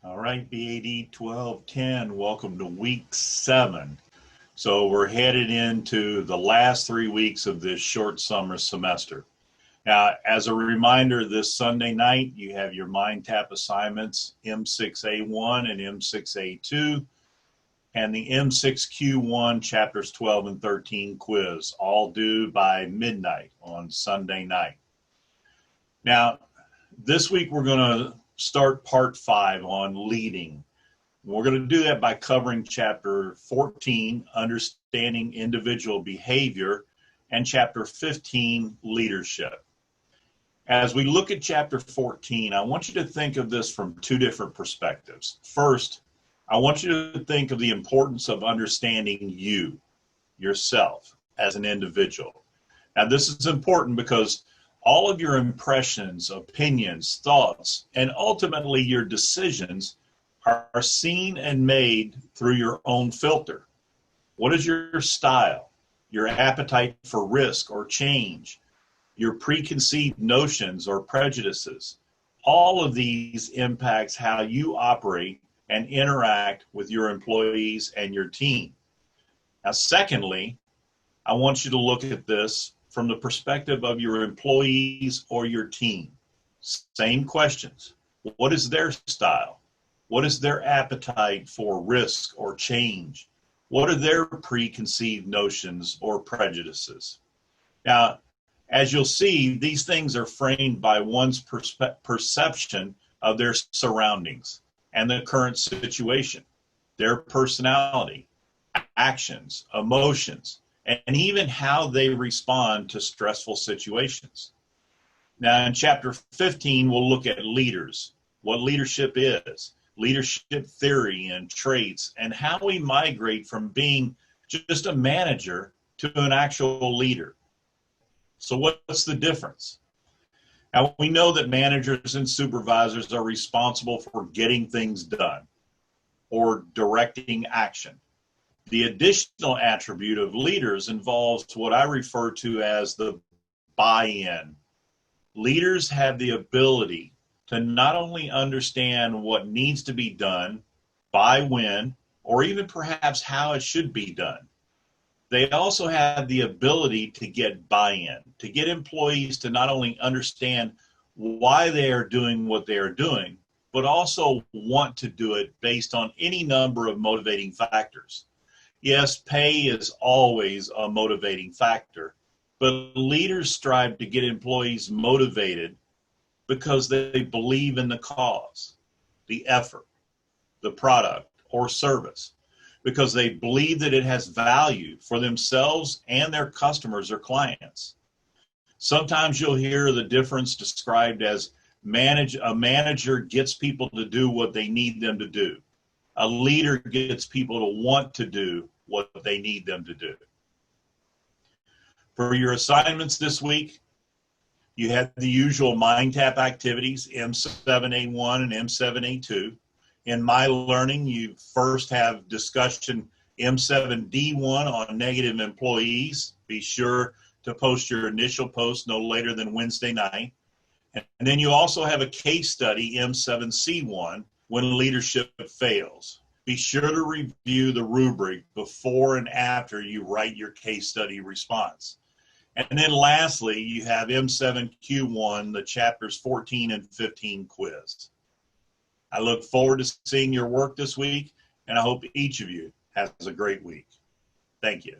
All right, BAD-1210, welcome to week 7. So we're headed into the last 3 weeks of this short summer semester. Now, as a reminder, this Sunday night, you have your Mind Tap assignments, M6A1 and M6A2, and the M6Q1 chapters 12 and 13 quiz, all due by midnight on Sunday night. Now, this week we're going to start part 5 on leading. We're going to do that by covering chapter 14, understanding individual behavior, and chapter 15, leadership. As we look at chapter 14, I want you to think of this from 2 different perspectives. First, I want you to think of the importance of understanding you, yourself, as an individual. Now, this is important because all of your impressions, opinions, thoughts, and ultimately your decisions are seen and made through your own filter. What is your style, your appetite for risk or change, your preconceived notions or prejudices? All of these impacts how you operate and interact with your employees and your team. Now, secondly, I want you to look at this from the perspective of your employees or your team. Same questions. What is their style? What is their appetite for risk or change? What are their preconceived notions or prejudices? Now, as you'll see, these things are framed by one's perception of their surroundings and the current situation, their personality, actions, emotions, and even how they respond to stressful situations. Now, in chapter 15, we'll look at leaders, what leadership is, leadership theory and traits, and how we migrate from being just a manager to an actual leader. So what's the difference? Now, we know that managers and supervisors are responsible for getting things done or directing action. The additional attribute of leaders involves what I refer to as the buy-in. Leaders have the ability to not only understand what needs to be done, by when, or even perhaps how it should be done. They also have the ability to get buy-in, to get employees to not only understand why they are doing what they are doing, but also want to do it based on any number of motivating factors. Yes, pay is always a motivating factor, but leaders strive to get employees motivated because they believe in the cause, the effort, the product or service, because they believe that it has value for themselves and their customers or clients. Sometimes you'll hear the difference described as a manager gets people to do what they need them to do. A leader gets people to want to do what they need them to do. For your assignments this week, you have the usual Mind Tap activities, M7A1 and M7A2. In My Learning, you first have discussion M7D1 on negative employees. Be sure to post your initial post no later than Wednesday night. And then you also have a case study, M7C1, when leadership fails. Be sure to review the rubric before and after you write your case study response. And then lastly, you have M7Q1, the chapters 14 and 15 quiz. I look forward to seeing your work this week, and I hope each of you has a great week. Thank you.